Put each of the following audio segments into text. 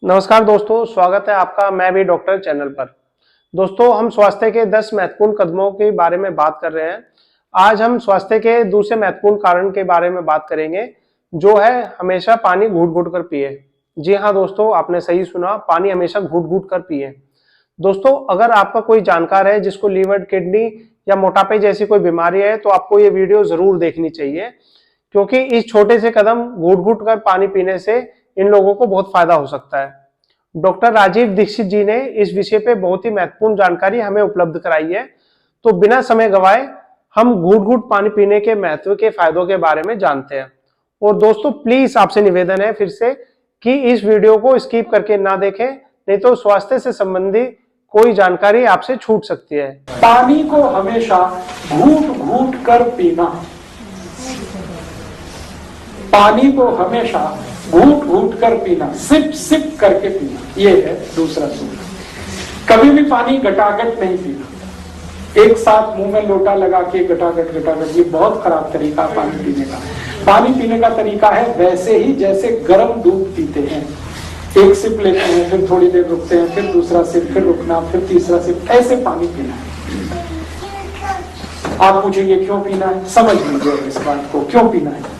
नमस्कार दोस्तों, स्वागत है आपका मैं भी डॉक्टर चैनल पर। दोस्तों, हम स्वास्थ्य के 10 महत्वपूर्ण कदमों के बारे में बात कर रहे हैं। आज हम स्वास्थ्य के दूसरे महत्वपूर्ण कारण के बारे में बात करेंगे, जो है हमेशा पानी घूट-घूट कर पिए। जी हाँ दोस्तों, आपने सही सुना, पानी हमेशा घूट-घूट कर पिए। दोस्तों, अगर आपका कोई जानकार है जिसको लीवर, किडनी या मोटापे जैसी कोई बीमारी है, तो आपको ये वीडियो जरूर देखनी चाहिए, क्योंकि इस छोटे से कदम घूट-घूट कर पानी पीने से इन लोगों को बहुत फायदा हो सकता है। डॉक्टर राजीव दीक्षित जी ने इस विषय पे बहुत ही महत्वपूर्ण जानकारी हमें उपलब्ध कराई है। तो बिना समय गवाए हम घूट-घूट पानी पीने के महत्व के फायदों के बारे में जानते हैं। और दोस्तों, प्लीज आपसे निवेदन है फिर से कि इस वीडियो को स्किप करके ना देखें, नहीं तो स्वास्थ्य से संबंधित कोई जानकारी आपसे छूट सकती है। पानी को हमेशा घूट घूट कर पीना, पानी को हमेशा घूट घूट कर पीना, सिप सिप करके पीना, ये है दूसरा सूत्र। कभी भी पानी गटागट नहीं पीना, एक साथ मुंह में लोटा लगा के गटागट गटागट, ये बहुत खराब तरीका है पानी पीने का। पानी पीने का तरीका है वैसे ही जैसे गर्म दूध पीते हैं, एक सिप लेते हैं, फिर थोड़ी देर रुकते हैं, फिर दूसरा सिप, फिर रुकना, फिर तीसरा सिप, ऐसे पानी पीना है। आप पूछेंगे क्यों पीना है, समझ लीजिए इस बात को, क्यों पीना है।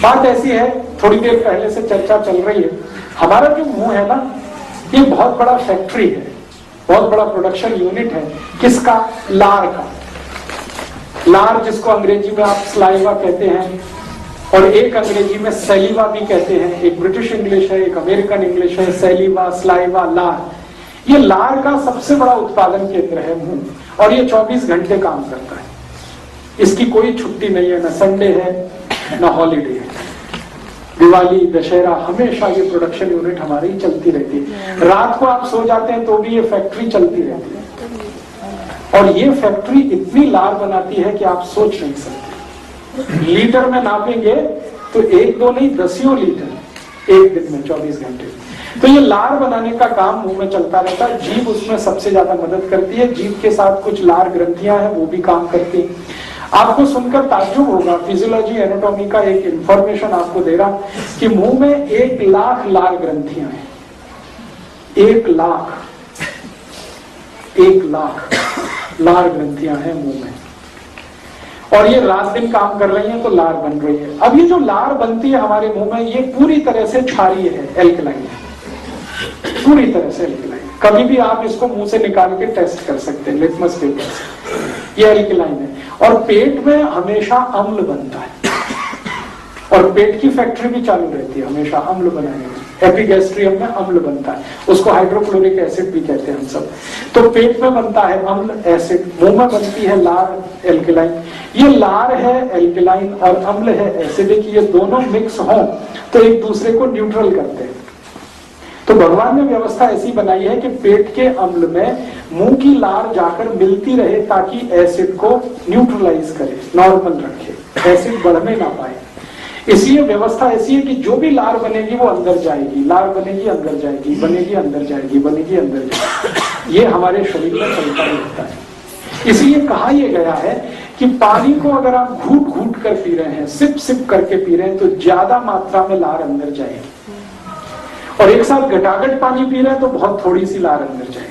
बात ऐसी है, थोड़ी देर पहले से चर्चा चल रही है, हमारा जो मुंह है ना, ये बहुत बड़ा फैक्ट्री है, बहुत बड़ा प्रोडक्शन यूनिट है। किसका? लार का। लार जिसको अंग्रेजी में आप स्लाइवा कहते हैं, और एक अंग्रेजी में सैलिवा भी कहते हैं, एक ब्रिटिश इंग्लिश है, एक अमेरिकन इंग्लिश है, सैलिवा, स्लाइवा, लार। ये लार का सबसे बड़ा उत्पादन केंद्र है मुंह, और ये 24 घंटे काम करता है। इसकी कोई छुट्टी नहीं है, ना संडे है ना हॉलीडे है। दिवाली, दशहरा, हमेशा ये प्रोडक्शन यूनिट हमारी चलती रहती है। रात को आप सो जाते हैं तो भी ये फैक्ट्री चलती रहती है, और ये फैक्ट्री इतनी लार बनाती है कि आप सोच नहीं सकते। लीटर में नापेंगे तो 1-2 नहीं, 10 लीटर एक दिन में, 24 घंटे। तो ये लार बनाने का काम मुंह में चलता रहता है। जीभ उसमें सबसे ज्यादा मदद करती है। जीभ के साथ कुछ लार ग्रंथियां हैं, वो भी काम करती हैं। आपको सुनकर ताज्जुब होगा, फिजियोलॉजी एनाटॉमी का एक इंफॉर्मेशन आपको दे रहा कि मुंह में 1 लाख लार ग्रंथियां हैं। 1 लाख लार ग्रंथियां हैं मुंह में, और ये रात दिन काम कर रही हैं तो लार बन रही है। अब ये जो लार बनती है हमारे मुंह में, ये पूरी तरह से क्षारीय है, एल्कलाइन है, पूरी तरह से एल्कलाइन। कभी भी आप इसको मुंह से निकाल के टेस्ट कर सकते हैं लिटमस पेपर से, ये एल्कलाइन है। और पेट में हमेशा अम्ल बनता है, और पेट की फैक्ट्री भी चालू रहती है हमेशा अम्ल बनाने में। एपिगैस्ट्रियम में अम्ल बनता है, उसको हाइड्रोक्लोरिक एसिड भी कहते हैं हम सब। तो पेट में बनता है अम्ल, एसिड, मुंह में बनती है लार, एल्कलाइन। ये लार है एल्कलाइन और अम्ल है एसिडिक, ये दोनों मिक्स हो तो एक दूसरे को न्यूट्रल करते हैं। तो भगवान ने व्यवस्था ऐसी बनाई है कि पेट के अम्ल में मुंह की लार जाकर मिलती रहे, ताकि एसिड को न्यूट्रलाइज करे, नॉर्मल रखे, एसिड बढ़ने ना पाए। इसलिए व्यवस्था ऐसी है कि जो भी लार बनेगी वो अंदर जाएगी, लार बनेगी अंदर जाएगी, बनेगी अंदर जाएगी, बनेगी अंदर जाएगी। ये हमारे शरीर में चलता रहता है। इसलिए कहा यह गया है कि पानी को अगर आप घूट घूट कर पी रहे हैं, सिप सिप करके पी रहे हैं, तो ज्यादा मात्रा में लार अंदर जाएगी। और एक साथ घटाघट पानी पी रहे हैं तो बहुत थोड़ी सी लार अंदर जाएगी।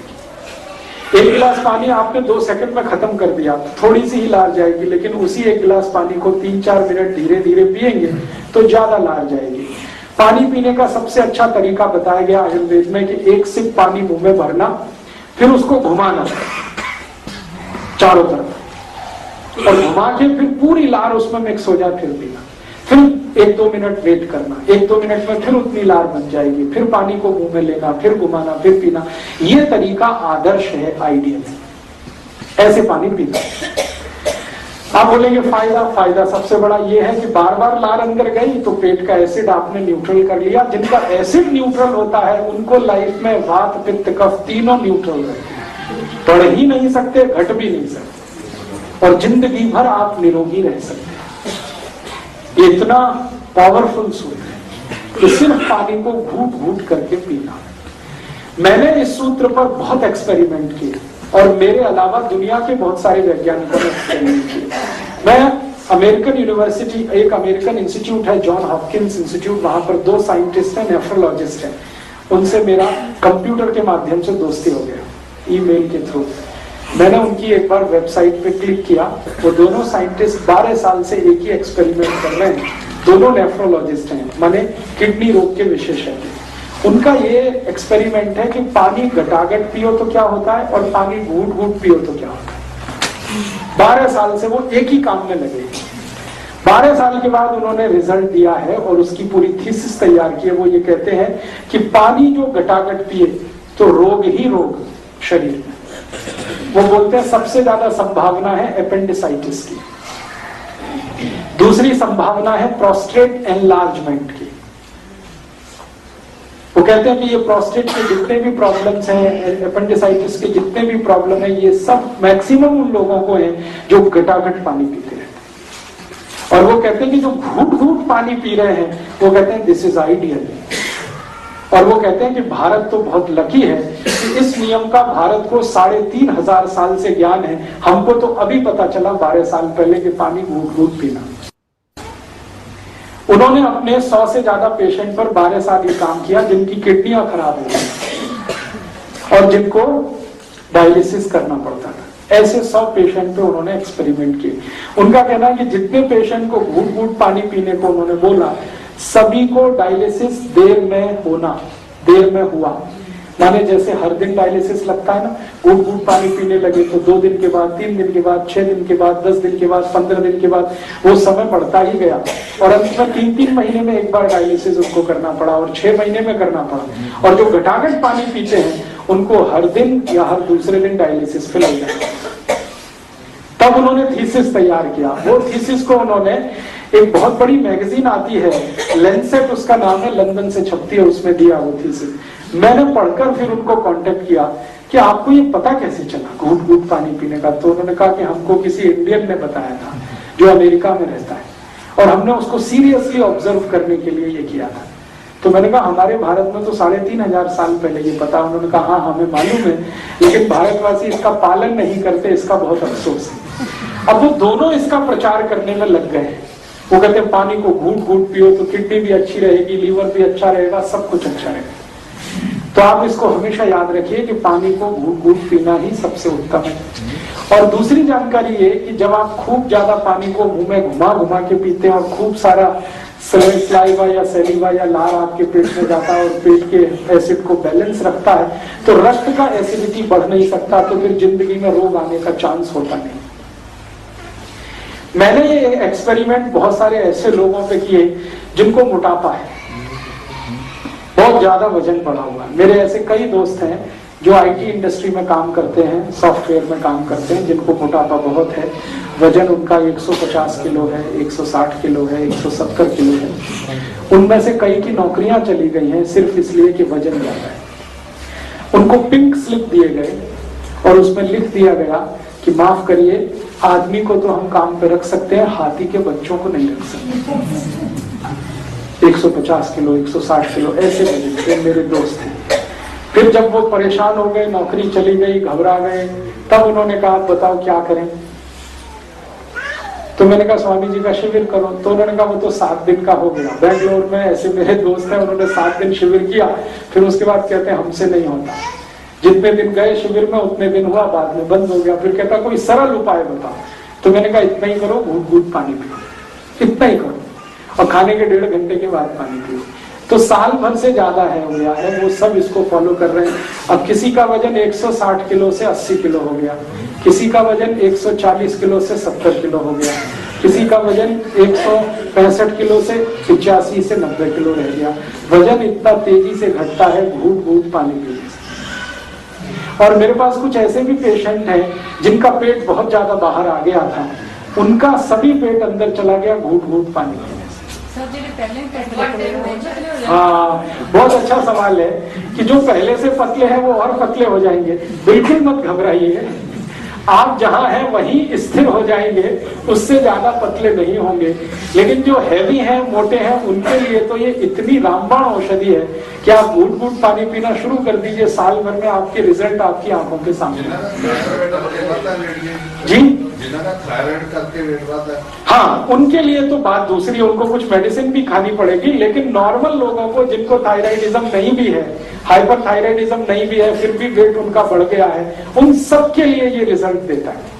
1 गिलास पानी आपने 2 सेकंड में खत्म कर दिया, थोड़ी सी ही लार जाएगी, लेकिन उसी 1 गिलास पानी को 3-4 मिनट धीरे धीरे पिएंगे तो ज्यादा लार जाएगी। पानी पीने का सबसे अच्छा तरीका बताया गया आयुर्वेद में कि 1 सिप पानी मुंह में भरना, फिर उसको घुमाना चारों तरफ, और घुमा के फिर पूरी लार उसमें मिक्स हो जाए, फिर पीना। फिर 1-2 मिनट वेट करना, 1-2 मिनट में फिर उतनी लार बन जाएगी, फिर पानी को मुंह में लेना, फिर घुमाना, फिर पीना। ये तरीका आदर्श है, आइडियल है, ऐसे पानी पीना। आप बोलेंगे फायदा सबसे बड़ा ये है कि बार बार लार अंदर गई तो पेट का एसिड आपने न्यूट्रल कर लिया। जिनका एसिड न्यूट्रल होता है उनको लाइफ में वात, पित्त, कफ तीनों न्यूट्रल रहते हैं, बढ़ ही नहीं सकते, घट भी नहीं सकते, और जिंदगी भर आप निरोगी रह सकते हैं। इतना पावरफुल सूत्र है कि सिर्फ पानी को घूट घूट करके पीना। मैंने इस सूत्र पर बहुत एक्सपेरिमेंट किए, और मेरे अलावा दुनिया के बहुत सारे वैज्ञानिकों ने एक्सपेरिमेंट किए। मैं अमेरिकन यूनिवर्सिटी, एक अमेरिकन इंस्टीट्यूट है जॉन हॉपकिंस इंस्टीट्यूट, वहां पर 2 साइंटिस्ट हैं, नेफ्रोलॉजिस्ट हैं, उनसे मेरा कंप्यूटर के माध्यम से दोस्ती हो गया, ईमेल के थ्रू। मैंने उनकी एक बार वेबसाइट पे क्लिक किया। वो दोनों साइंटिस्ट 12 साल से एक ही एक्सपेरिमेंट कर रहे हैं, दोनों नेफ्रोलॉजिस्ट हैं, माने किडनी रोग के विशेषज्ञ। उनका ये एक्सपेरिमेंट है कि पानी घटाघट पियो तो क्या होता है और पानी घूट घूट पियो तो क्या होता है। 12 साल से वो एक ही काम में लगे। 12 साल के बाद उन्होंने रिजल्ट दिया है और उसकी पूरी थीसिस तैयार की है। वो ये कहते हैं कि पानी जो घटाघट पिए तो रोग ही रोग शरीर में। वो बोलते हैं सबसे ज्यादा संभावना है एपेंडिसाइटिस की, दूसरी संभावना है प्रोस्टेट एनलार्जमेंट की। वो कहते हैं कि ये प्रोस्टेट के जितने भी प्रॉब्लम्स हैं, एपेंडिसाइटिस के जितने भी प्रॉब्लम है, ये सब मैक्सिमम उन लोगों को है जो घटाघट पानी पीते हैं। और वो कहते हैं कि जो घूट घूट पानी पी रहे हैं, वो कहते हैं दिस इज आइडियल। और वो कहते हैं कि भारत तो बहुत लकी है कि इस नियम का भारत को 3500 साल से ज्ञान है। हमको तो अभी पता चला 12 साल पहले कि पानी घूट घूट पीना। उन्होंने अपने 100 से ज्यादा पेशेंट पर 12 साल ये काम किया जिनकी किडनियां खराब हो गई और जिनको डायलिसिस करना पड़ता था। ऐसे 100 पेशेंट पे उन्होंने एक्सपेरिमेंट किए। उनका कहना है कि जितने पेशेंट को घूट घूट पानी पीने को उन्होंने बोला, सभी को डायलिसिस देर में हुआ। माने जैसे हर दिन डायलिसिस लगता है ना, घूट घूट पानी पीने लगे तो 2 दिन के बाद, 3 दिन के बाद, 6 दिन के बाद, 10 दिन के बाद, 15 दिन के बाद वो समय बढ़ता ही गया और अंत में 3-3 महीने में एक बार डायलिसिस उनको करना पड़ा और 6 महीने में करना पड़ा। और जो घटाघट पानी पीते हैं उनको हर दिन या हर दूसरे दिन डायलिसिस पे लग जाता। तब उन्होंने थीसिस तैयार किया। वो थीसिस को उन्होंने, एक बहुत बड़ी मैगजीन आती है लेंसेट, उसका नाम है, लंदन से छपती है, उसमें दिया वो थीसिस। मैंने पढ़कर फिर उनको कांटेक्ट किया कि आपको ये पता कैसे चला घूट घूट पानी पीने का। तो उन्होंने कहा कि हमको किसी इंडियन ने बताया था जो अमेरिका में रहता है और हमने उसको सीरियसली ऑब्जर्व करने के लिए ये किया था। तो मैंने कहा हमारे भारत में तो 3500 साल पहले ये पता। उन्होंने कहा हाँ हमें मालूम है, लेकिन भारतवासी इसका पालन नहीं करते, इसका बहुत अफसोस है। अब वो दोनों इसका प्रचार करने में लग गए। वो कहते हैं पानी को घूट घूट पियो तो किडनी भी अच्छी रहेगी, लीवर भी अच्छा रहेगा, सब कुछ अच्छा रहेगा। तो आप इसको हमेशा याद रखिए कि पानी को घूट घूट पीना ही सबसे उत्तम है। और दूसरी जानकारी ये कि जब आप खूब ज्यादा पानी को मुंह में घुमा घुमा के पीते हैं और खूब सारा सलाइवा या सैलिवा या लार आपके पेट में जाता है और पेट के एसिड को बैलेंस रखता है, तो रक्त का एसिडिटी बढ़ नहीं सकता, तो फिर जिंदगी में रोग आने का चांस होता नहीं। मैंने ये एक्सपेरिमेंट बहुत सारे ऐसे लोगों पे किए जिनको मोटापा है, बहुत ज्यादा वजन बढ़ा हुआ है। मेरे ऐसे कई दोस्त हैं जो आईटी इंडस्ट्री में काम करते हैं, सॉफ्टवेयर में काम करते हैं, जिनको मोटापा बहुत है। वजन उनका 150 किलो है, 160 किलो है, 170 किलो है। उनमें से कई की नौकरियां चली गई हैं सिर्फ इसलिए कि वजन ज्यादा है। उनको पिंक स्लिप दिए गए और उसमें लिख दिया गया कि माफ करिए, आदमी को तो हम काम पे रख सकते हैं, हाथी के बच्चों को नहीं रख सकते। 150 किलो, 160 किलो ऐसे वजन के मेरे दोस्त हैं। फिर जब वो परेशान हो गए, नौकरी चली गई, घबरा गए, तब उन्होंने कहा बताओ क्या करें। तो मैंने कहा स्वामी जी का शिविर करो। तो उन्होंने कहा वो तो 7 दिन का हो गया। बेंगलोर में ऐसे मेरे दोस्त हैं, उन्होंने 7 दिन शिविर किया, फिर उसके बाद कहते हैं हमसे नहीं होता। जितने दिन गए शिविर में उतने दिन हुआ, बाद में बंद हो गया। फिर कहता कोई सरल उपाय बताओ। तो मैंने कहा इतना ही करो, घूट घूट पानी पियो, इतना ही करो और खाने के 1.5 घंटे के बाद पानी पियो। तो साल भर से ज्यादा है हो गया है, वो सब इसको फॉलो कर रहे हैं। अब किसी का वजन 160 किलो से 80 किलो हो गया, किसी का वजन 140 किलो से 70 किलो हो गया, किसी का वजन 165 किलो से 85 से 90 किलो रह गया। वजन इतना तेजी से घटता है घूट घूट पानी पीने से। और मेरे पास कुछ ऐसे भी पेशेंट हैं जिनका पेट बहुत ज्यादा बाहर आ गया था, उनका सभी पेट अंदर चला गया घूट घूट पानी पीने से। हाँ, बहुत अच्छा सवाल है कि जो पहले से पतले हैं वो और पतले हो जाएंगे। बिल्कुल मत घबराइए, आप जहां हैं वहीं स्थिर हो जाएंगे, उससे ज्यादा पतले नहीं होंगे। लेकिन जो हैवी हैं, मोटे हैं, उनके लिए तो ये इतनी रामबाण औषधि है कि आप घूट घूट पानी पीना शुरू कर दीजिए, साल भर में आपके रिजल्ट आपकी आंखों के सामने। जी जिनका थायराइड करके वेट बढ़ता है, हाँ, उनके लिए तो बात दूसरी, उनको कुछ मेडिसिन भी खानी पड़ेगी। लेकिन नॉर्मल लोगों को जिनको थायराइडिज्म नहीं भी है, हाइपरथायराइडिज्म नहीं भी है, फिर भी वेट उनका बढ़ गया है, उन सब के लिए ये रिजल्ट देता है।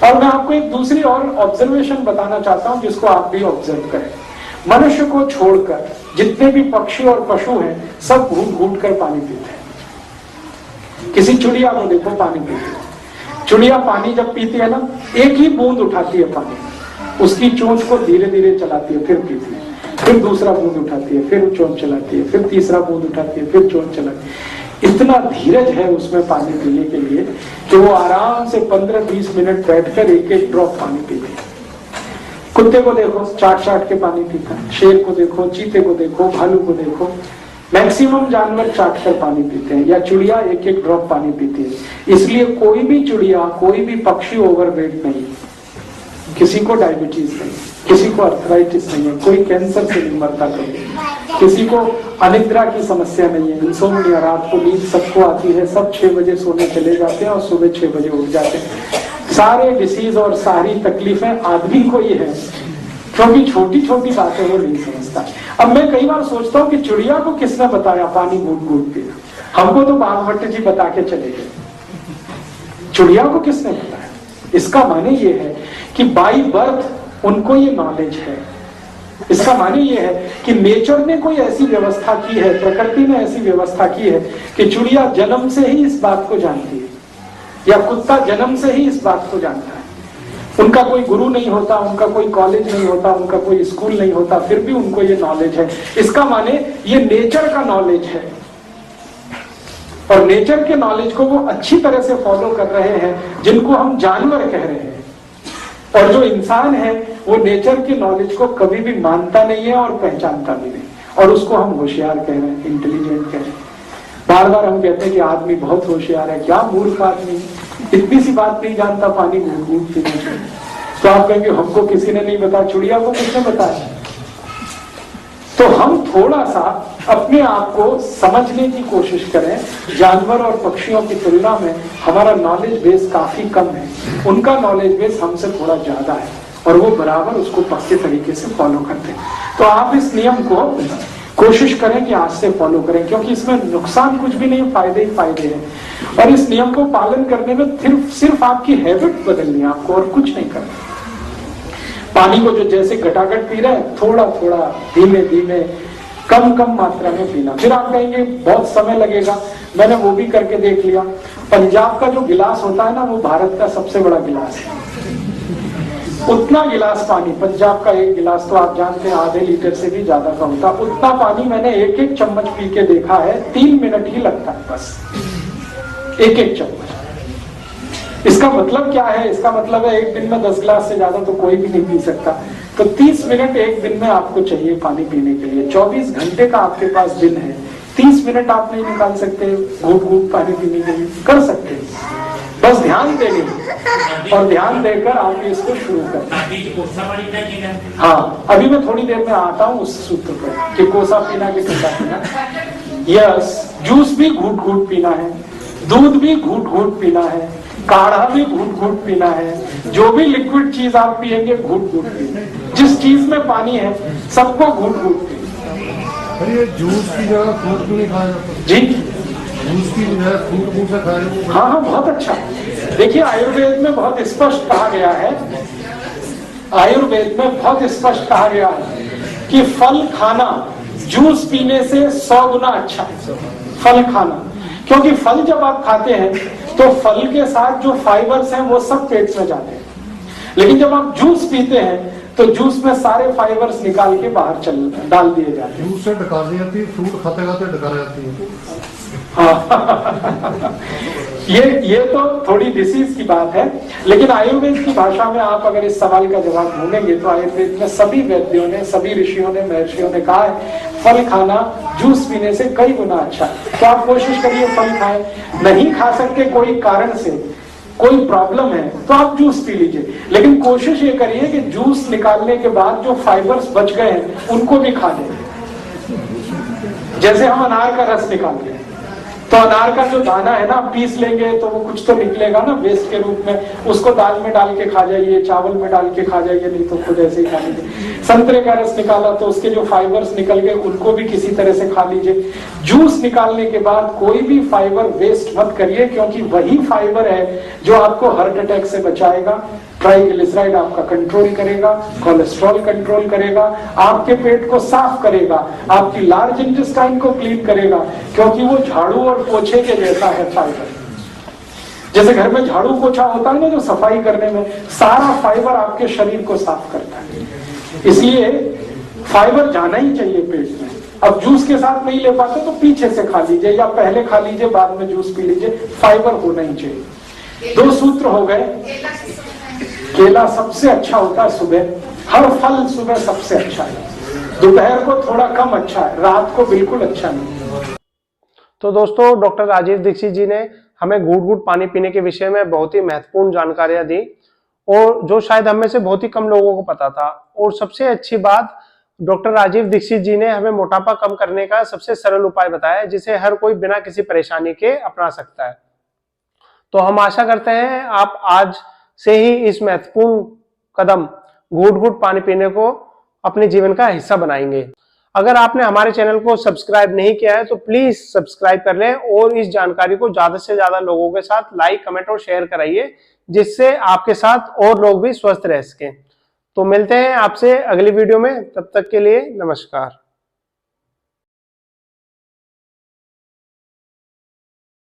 और मैं आपको एक दूसरी और ऑब्जर्वेशन बताना चाहता हूं जिसको आप भी ऑब्जर्व करें। मनुष्य को छोड़कर जितने भी पक्षी और पशु हैं, सब घूट घूट कर पानी पीते हैं। किसी चिड़िया को देखो पानी पीते हैं। चिड़िया पानी जब पीती है ना, एक ही बूंद उठाती है पानी, उसकी चोंच को धीरे धीरे चलाती है, फिर पीती है, फिर दूसरा बूंद उठाती है, फिर चोंच चलाती है, फिर तीसरा बूंद उठाती है, फिर चोंच चलाती है। इतना धीरज है उसमें पानी पीने के लिए कि वो आराम से 15-20 मिनट बैठकर एक एक ड्रॉप पानी पीती है। कुत्ते को देखो चाट चाट के पानी पीता है, शेर को देखो, चीते को देखो, भालू को देखो, मैक्सिमम जानवर चाट कर पानी पीते हैं, या चिड़िया एक एक ड्रॉप पानी पीती है। इसलिए कोई भी चिड़िया, कोई भी पक्षी ओवरवेट नहीं, किसी को डायबिटीज नहीं, किसी को अर्थराइटिस नहीं है, कोई कैंसर से नहीं मरता कभी, किसी को अनिद्रा की समस्या नहीं है, इंसोम्निया, रात को नींद सबको आती है, सब 6 बजे सोने चले जाते हैं और सुबह 6 बजे उठ जाते हैं। सारे डिसीज और सारी तकलीफें आदमी को ही है, क्योंकि छोटी छोटी बातें वो नहीं समझता। अब मैं कई बार सोचता हूँ कि चिड़िया को किसने बताया पानी घूट घूट पीना? हमको तो बागवट जी बता के चले गए, चिड़िया को किसने बताया? इसका माने ये है कि बाई बर्थ उनको ये नॉलेज है। इसका माने ये है कि नेचर ने कोई ऐसी व्यवस्था की है, प्रकृति ने ऐसी व्यवस्था की है कि चिड़िया जन्म से ही इस बात को जानती है, या कुत्ता जन्म से ही इस बात को जानता है। उनका कोई गुरु नहीं होता, उनका कोई कॉलेज नहीं होता, उनका कोई स्कूल नहीं होता, फिर भी उनको ये नॉलेज है। इसका माने ये नेचर का नॉलेज है, और नेचर के नॉलेज को वो अच्छी तरह से फॉलो कर रहे हैं, जिनको हम जानवर कह रहे हैं। और जो इंसान है वो नेचर के नॉलेज को कभी भी मानता नहीं है और पहचानता भी नहीं, और उसको हम होशियार कह रहे हैं, इंटेलिजेंट कह रहे हैं। बार बार हम कहते हैं कि आदमी बहुत होशियार है, क्या मूर्ख आदमी, इतनी सी बात नहीं जानता पानी घूट घूट पीना चाहिए। तो आप कहेंगे हमको किसी ने नहीं बताया, चिड़िया को किसने बताया? तो हम थोड़ा सा अपने आप को समझने की कोशिश करें। जानवर और पक्षियों की तुलना में हमारा नॉलेज बेस काफी कम है, उनका नॉलेज बेस हमसे थोड़ा ज्यादा है, और वो बराबर उसको पक्के तरीके से फॉलो करते हैं। तो आप इस नियम को कोशिश करें कि आज से फॉलो करें, क्योंकि इसमें नुकसान कुछ भी नहीं, फायदे ही फायदे हैं। और इस नियम को पालन करने में सिर्फ आपकी हैबिट बदलनी है, आपको और कुछ नहीं करना। पानी को जो जैसे घटाघट पी रहे हैं, थोड़ा थोड़ा धीमे धीमे कम कम मात्रा में पीना। फिर आप कहेंगे बहुत समय लगेगा, मैंने वो भी करके देख लिया। पंजाब का जो गिलास होता है ना, वो भारत का सबसे बड़ा गिलास है। उतना गिलास पानी, पंजाब का एक गिलास तो आप जानते हैं आधे लीटर से भी ज्यादा का होता, उतना पानी मैंने एक एक चम्मच पी के देखा है, 3 मिनट ही लगता है बस, एक एक चम्मच। इसका मतलब क्या है? इसका मतलब है एक दिन में 10 गिलास से ज्यादा तो कोई भी नहीं पी सकता। तो 30 मिनट एक दिन में आपको चाहिए पानी पीने के लिए। 24 घंटे का आपके पास दिन है, 30 मिनट आप नहीं निकाल सकते घूट घूट पानी पीने के लिए? कर सकते हैं, बस ध्यान देंगे, और ध्यान देकर आप इसको शुरू करें। हाँ, अभी मैं थोड़ी देर में आता हूँ उस सूत्र पर कि कोसा पीना कि कोसा पीना। यस, जूस भी घूट घूट पीना है, दूध भी घूट घूट पीना है, काढ़ा भी घूट घूट पीना है, जो भी लिक्विड चीज आप पिएंगे घूट घूट पीना। जिस चीज में पानी है सबको घूट घूट पीना। अरे जूस की जगह फ्रूट क्यों नहीं खाया जाता? जी, जूस की बजाय फ्रूट कौन सा खाए? हाँ हाँ, बहुत अच्छा। देखिए आयुर्वेद में बहुत स्पष्ट कहा गया है, आयुर्वेद में बहुत स्पष्ट कहा गया है कि फल खाना जूस पीने से 100 गुना अच्छा है। फल खाना, क्योंकि फल जब आप खाते हैं तो फल के साथ जो फाइबर्स हैं वो सब पेट में जाते हैं, लेकिन जब आप जूस पीते हैं तो जूस में सारे फाइबर्स निकाल के बाहर डाल दिए जाते हैं। जूस से डकार जाती है, फ्रूट खाते खाते डकार जाती है। हाँ ये तो थोड़ी डिसीज की बात है, लेकिन आयुर्वेद की भाषा में आप अगर इस सवाल का जवाब ढूंढेंगे तो आयुर्वेद में सभी वैद्यों ने, सभी ऋषियों ने, महर्षियों ने कहा है फल खाना जूस पीने से कई गुना अच्छा। तो आप कोशिश करिए फल खाएं। नहीं खा सकते कोई कारण से, कोई प्रॉब्लम है, तो आप जूस पी लीजिए, लेकिन कोशिश ये करिए कि जूस निकालने के बाद जो फाइबर्स बच गए हैं उनको भी खा लें। जैसे हम अनार का रस निकालते हैं, तो अनार का जो दाना है ना, पीस लेंगे तो वो कुछ तो निकलेगा ना वेस्ट के रूप में, उसको दाल में डाल के खा जाइए, चावल में डाल के खा जाइए, नहीं तो खुद ऐसे ही खा लीजिए। संतरे का रस निकाला तो उसके जो फाइबर्स निकल गए उनको भी किसी तरह से खा लीजिए। जूस निकालने के बाद कोई भी फाइबर वेस्ट मत करिए, क्योंकि वही फाइबर है जो आपको हार्ट अटैक से बचाएगा, ट्राइग्लिसराइड आपका कंट्रोल करेगा, कोलेस्ट्रॉल कंट्रोल करेगा, आपके पेट को साफ करेगा, आपकी लार्ज इंटेस्टाइन को क्लीन करेगा, क्योंकि वो झाड़ू और पोछे के जैसा है फाइबर। जैसे घर में झाड़ू पोछा होता है ना, जो सफाई करने में, सारा फाइबर आपके शरीर को साफ करता है। इसलिए फाइबर जाना ही चाहिए पेट में। अब जूस के साथ नहीं ले पाते तो पीछे से खा लीजिए, या पहले खा लीजिए बाद में जूस पी लीजिए, फाइबर होना ही चाहिए। 2 सूत्र हो गए। केला सबसे अच्छा होता है सुबह, हर फल सुबह सबसे अच्छा है, दोपहर को थोड़ा कम अच्छा है, रात को बिल्कुल अच्छा नहीं। तो दोस्तों, डॉक्टर राजीव दीक्षित जी ने हमें घूट घूट पानी पीने के विषय में बहुत ही महत्वपूर्ण जानकारियां दी, और जो शायद हम में से बहुत ही कम लोगों को पता था। और सबसे अच्छी बात, डॉक्टर राजीव दीक्षित जी ने हमें मोटापा कम करने का सबसे सरल उपाय बताया, जिसे हर कोई बिना किसी परेशानी के अपना सकता है। तो हम आशा करते हैं आप आज से ही इस महत्वपूर्ण कदम घूट घूट पानी पीने को अपने जीवन का हिस्सा बनाएंगे। अगर आपने हमारे चैनल को सब्सक्राइब नहीं किया है तो प्लीज सब्सक्राइब कर लें, और इस जानकारी को ज्यादा से ज्यादा लोगों के साथ लाइक, कमेंट और शेयर कराइए, जिससे आपके साथ और लोग भी स्वस्थ रह सकें। तो मिलते हैं आपसे अगली वीडियो में, तब तक के लिए नमस्कार।